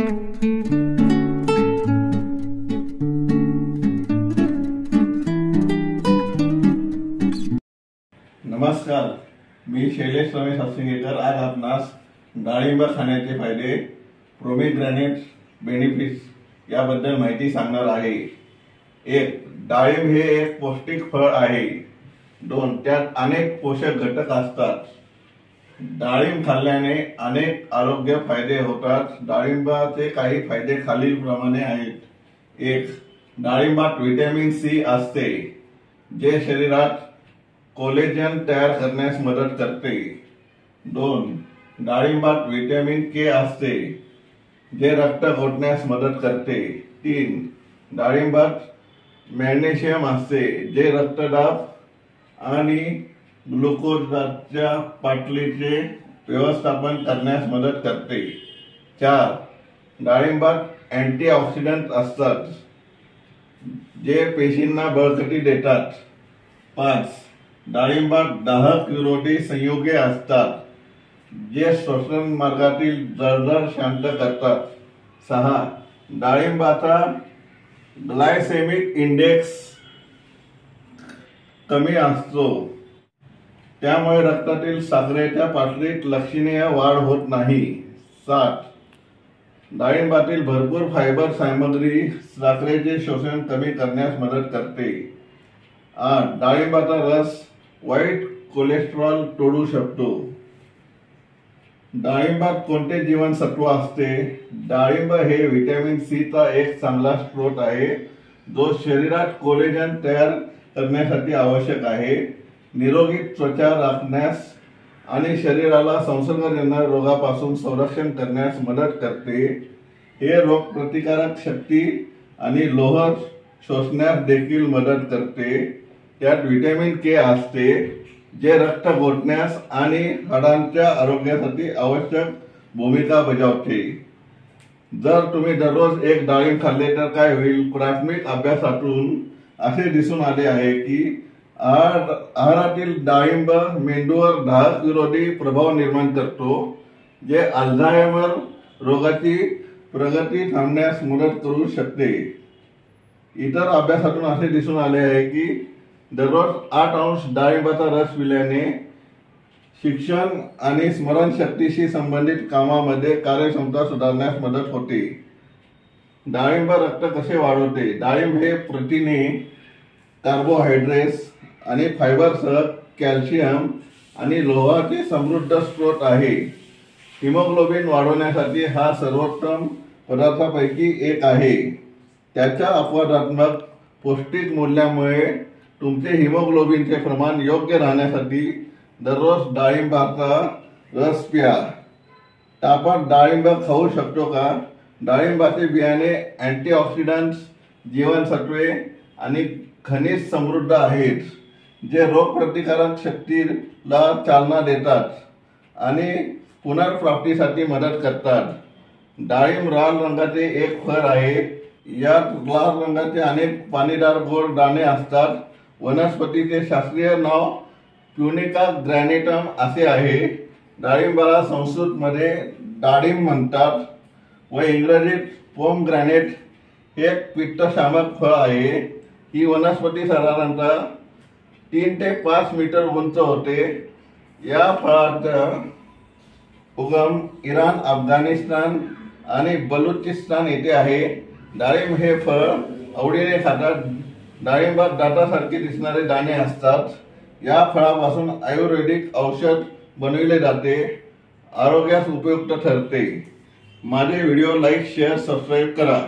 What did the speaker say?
नमस्कार, मी शैलेश रमेश हसंगेकर आज आपणास डाळिंब खाण्याचे फायदे, प्रोमिग्रेनेट बेनिफिट्स याबद्दल माहिती सांगणार आहे। 1. डाळिंब हे एक पौष्टिक फळ आहे। 2. त्यात अनेक पोषक घटक असतात। डाळिंब खाल्ल्याने अनेक आरोग्य फायदे होतात। डाळिंबाचे काही फायदे खालीलप्रमाणे आहेत। 1. डाळिंबात व्हिटॅमिन सी असते, जे शरीरात कोलेजन तयार करण्यास मदत करते। 2. डाळिंबात व्हिटॅमिन के असते, जे रक्त घोटण्यास मदत करते। 3. डाळिंबात मॅग्नेशियम असते, जे रक्तदाब आणि ग्लुकोजच्या पातळीचे व्यवस्थापन करण्यास मदत करते। 4. डाळिंबात अँटीऑक्सिडंट असतात, जे पेशींना बळकटी देतात। 5. डाळिंबात दाहक विरोधी संयुगे असतात, जे श्वसन मार्गातील जळजळ शांत करतात। 6. डाळिंबाचा ग्लायसेमिक इंडेक्स कमी असतो, त्यामुळे रक्तातील साखरेच्या पातळीत लक्षणीय वाढ होत नाही। 7. डाळिंबातील भरपूर फायबर सामग्री साखरेचे शोषण कमी करण्यास मदत करते। 8. डाळिंबाचा रस वाईट कोलेस्टेरॉल तोडू शकतो। डाळिंबात कोणते जीवनसत्व असते? डाळिंब हे व्हिटॅमिन सी चा एक चांगला स्रोत आहे, जो शरीरात कोलेजन तयार करण्यासाठी आवश्यक आहे। निरोगी त्वचा राखण्यास आणि शरीराला संसर्गजन्य रोगापासून संरक्षण करण्यास मदत करते। हे रोगप्रतिकारक शक्ती आणि लोह शोषण्यास देखील मदत करते। त्यात व्हिटॅमिन के असते, जे रक्त घोटण्यास आणि हाडांच्या आरोग्यासाठी आवश्यक भूमिका बजावते। जर तुम्ही दररोज एक डाळिंब खाल्ले तर काय होईल? प्राथमिक अभ्यासातून असे दिसून आले आहे की आहारातील डाळिंब मेंदूवर दाहक विरोधी प्रभाव निर्माण करतो, जे अल्झायमर रोगाची प्रगती थांबण्यास मदत करू शकते। इतर अभ्यासातून असे दिसून आले आहे की दररोज 8 अंश डाळिंबाचा रस पिल्याने शिक्षण आणि स्मरणशक्तीशी संबंधित कामामध्ये कार्यक्षमता सुधारण्यास मदत होते। डाळिंब रक्त कसे वाढवते? डाळिंब हे प्रथिने, कार्बोहायड्रेट्स आणि फायबरसह कॅल्शियम आणि लोहाचे समृद्ध स्रोत आहे। हिमोग्लोबिन वाढवण्यासाठी हा सर्वोत्तम पदार्थांपैकी एक आहे। त्याच्या अपवादात्मक पौष्टिक मूल्यामुळे तुमचे हिमोग्लोबिनचे प्रमाण योग्य राहण्यासाठी दररोज डाळिंबाचा रस प्या। तापात डाळिंब खाऊ शकतो का? डाळिंबाचे बियाणे अँटीऑक्सिडंट्स, जीवनसत्वे आणि खनिज समृद्ध आहेत, जे रोगप्रतिकारक शक्तीला चालना देतात आणि पुनर्प्राप्तीसाठी मदत करतात। डाळिंब लाल रंगाचे एक फळ आहे। यात लाल रंगाचे अनेक पाणीदार गोड दाणे असतात। वनस्पतीचे शास्त्रीय नाव प्युनिका ग्रॅनेटम असे आहे। डाळिंबाला संस्कृतमध्ये डाळिंब म्हणतात व इंग्रजीत पोमग्रॅनेट हे एक पित्तशामक फळ आहे। ही वनस्पती साधारणतः 3 ते 5 मीटर उंच होते। या फळाचा उगम इराण, अफगाणिस्तान आणि बलुचिस्तान येथे आहे। डाळिंब हे फळ आवडीने खातात। डाळिंबात दातासारखे दिसणारे दाणे असतात। या फळापासून आयुर्वेदिक औषध बनविले जाते, आरोग्यास उपयुक्त ठरते। माझे व्हिडिओ लाईक, शेअर, सबस्क्राईब करा।